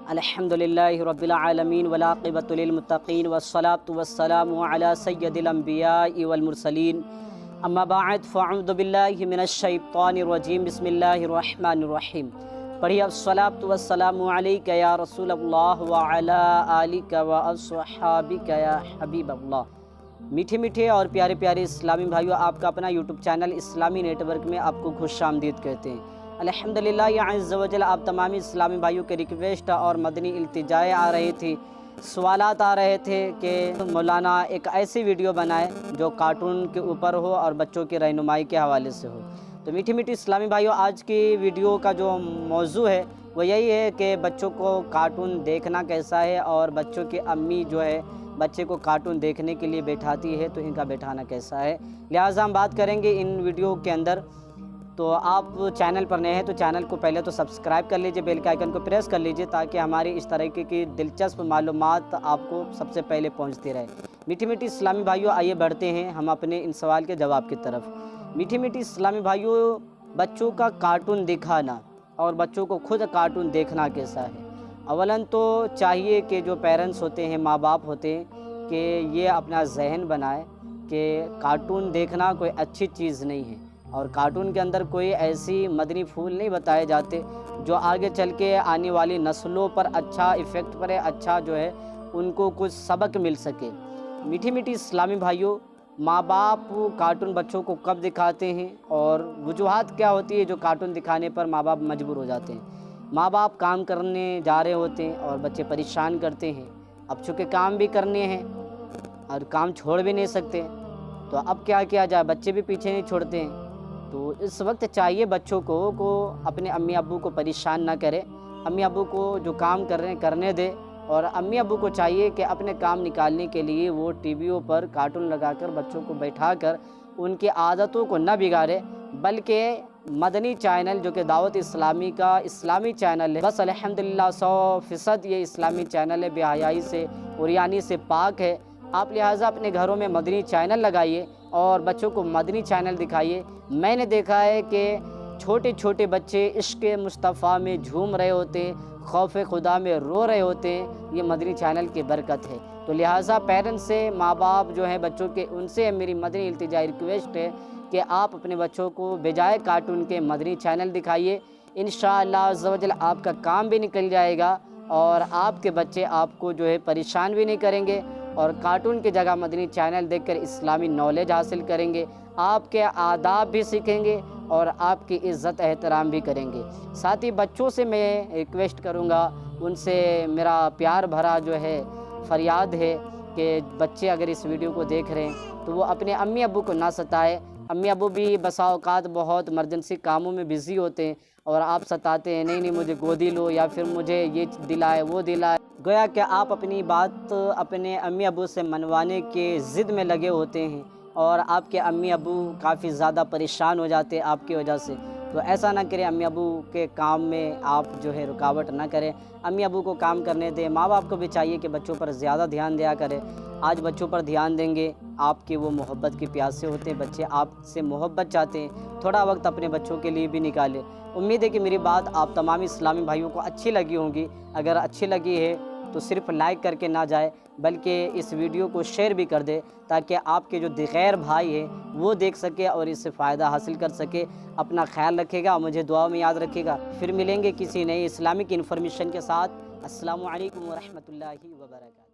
अल्हम्दुलिल्लाह रब्बिल आलमीन वलाक़िबतु लिलमुत्तक़ीन वस्सलातु वस्सलामु अला सय्यदिल अंबियाइ वल मुरसलीन अम्मा बअद फ़अऊज़ु बिल्लाहि मिनश शैतानिर रजीम बिस्मिल्लाहिर रहमानिर रहीम। पढ़िए अस्सलातु वस्सलामु अलैका या रसूलल्लाह व अला आलिका व अस्हाबिका या हबीबल्लाह। मीठे मीठे और प्यारे प्यारे इस्लामी भाइयों, आपका अपना यूट्यूब चैनल इस्लामी नेटवर्क में आपको खुशामदीद कहते हैं। अल्हम्दुलिल्लाह या अज़्ज़ व जल आप तमाम इस्लामी भाइयों के रिक्वेस्ट और मदनी इल्तिजाएँ आ रही थी, सवालात आ रहे थे कि मौलाना एक ऐसी वीडियो बनाए जो कार्टून के ऊपर हो और बच्चों की रहनुमाई के हवाले से हो। तो मीठी मीठी इस्लामी भाइयों, आज की वीडियो का जो मौजू है वो यही है कि बच्चों को कार्टून देखना कैसा है और बच्चों की अम्मी जो है बच्चे को कार्टून देखने के लिए बैठाती है तो इनका बैठाना कैसा है। लिहाजा हम बात करेंगे इन वीडियो के अंदर। तो आप चैनल पर नए हैं तो चैनल को पहले तो सब्सक्राइब कर लीजिए, बेल के आइकन को प्रेस कर लीजिए ताकि हमारी इस तरीके की दिलचस्प मालूमात आपको सबसे पहले पहुंचती रहे। मीठी मीठी इस्लामी भाइयों, आइए बढ़ते हैं हम अपने इन सवाल के जवाब की तरफ। मीठी मीठी इस्लामी भाइयों, बच्चों का कार्टून दिखाना और बच्चों को खुद कार्टून देखना कैसा है। अवलन तो चाहिए कि जो पेरेंट्स होते हैं, माँ बाप होते हैं, कि ये अपना जहन बनाए कि कार्टून देखना कोई अच्छी चीज़ नहीं है और कार्टून के अंदर कोई ऐसी मदनी फूल नहीं बताए जाते जो आगे चल के आने वाली नस्लों पर अच्छा इफ़ेक्ट पड़े, अच्छा जो है उनको कुछ सबक मिल सके। मीठी मीठी इस्लामी भाइयों, माँ बाप कार्टून बच्चों को कब दिखाते हैं और वजूहात क्या होती है जो कार्टून दिखाने पर माँ बाप मजबूर हो जाते हैं। माँ बाप काम करने जा रहे होते हैं और बच्चे परेशान करते हैं। अब चूँकि काम भी करने हैं और काम छोड़ भी नहीं सकते, तो अब क्या किया जाए, बच्चे भी पीछे नहीं छोड़ते हैं। तो इस वक्त चाहिए बच्चों को अपने अम्मी अब्बू को परेशान ना करे, अम्मी अब्बू को जो काम कर रहे हैं करने दे और अम्मी अब्बू को चाहिए कि अपने काम निकालने के लिए वो टीवियों पर कार्टून लगाकर बच्चों को बैठाकर उनकी आदतों को न बिगाड़े, बल्कि मदनी चैनल जो कि दावत इस्लामी का इस्लामी चैनल है, बस अल्हम्दुलिल्लाह 100% ये इस्लामी चैनल है, बेहयाई से उरियानी से पाक है। आप लिहाजा अपने घरों में मदनी चैनल लगाइए और बच्चों को मदनी चैनल दिखाइए। मैंने देखा है कि छोटे छोटे बच्चे इश्क़ मुस्तफ़ा में झूम रहे होते हैं, खौफ खुदा में रो रहे होते हैं, ये मदनी चैनल की बरकत है। तो लिहाजा पेरेंट्स से, माँ बाप जो हैं बच्चों के, उनसे मेरी मदनी इल्तिजाई रिक्वेस्ट है कि आप अपने बच्चों को बजाय कार्टून के मदनी चैनल दिखाइए। इंशाअल्लाह अज़्ज़ व जल आपका काम भी निकल जाएगा और आपके बच्चे आपको जो है परेशान भी नहीं करेंगे और कार्टून की जगह मदनी चैनल देखकर इस्लामी नॉलेज हासिल करेंगे, आपके आदाब भी सीखेंगे और आपकी इज़्ज़त एहतराम भी करेंगे। साथ ही बच्चों से मैं रिक्वेस्ट करूँगा, उनसे मेरा प्यार भरा जो है फरियाद है कि बच्चे अगर इस वीडियो को देख रहे हैं तो वो अपने अम्मी अब्बू को ना सताए। अम्मी अब्बू भी बसा औकात बहुत इमरजेंसी कामों में बिज़ी होते हैं और आप सताते हैं, नहीं मुझे गोदी लो या फिर मुझे ये दिलाए वो दिलाए। गोया कि आप अपनी बात अपने अम्मी अब्बू से मनवाने के ज़िद में लगे होते हैं और आपके अम्मी अब्बू काफ़ी ज़्यादा परेशान हो जाते हैं आपकी वजह से। तो ऐसा ना करें, अम्मी अब्बू के काम में आप जो है रुकावट ना करें, अम्मी अब्बू को काम करने दें। माँ बाप को भी चाहिए कि बच्चों पर ज़्यादा ध्यान दिया करें। आज बच्चों पर ध्यान देंगे, आपके वो मोहब्बत के प्यासे होते हैं, बच्चे आपसे मोहब्बत चाहते हैं, थोड़ा वक्त अपने बच्चों के लिए भी निकालें। उम्मीद है कि मेरी बात आप तमाम इस्लामी भाइयों को अच्छी लगी होंगी। अगर अच्छी लगी है तो सिर्फ लाइक करके ना जाए बल्कि इस वीडियो को शेयर भी कर दे ताकि आपके जो दिगैर भाई है वो देख सके और इससे फ़ायदा हासिल कर सके। अपना ख्याल रखिएगा और मुझे दुआ में याद रखिएगा। फिर मिलेंगे किसी नई इस्लामिक इन्फॉर्मेशन के साथ। अस्सलामु अलैकुम व रहमतुल्लाहि व बरकातहू।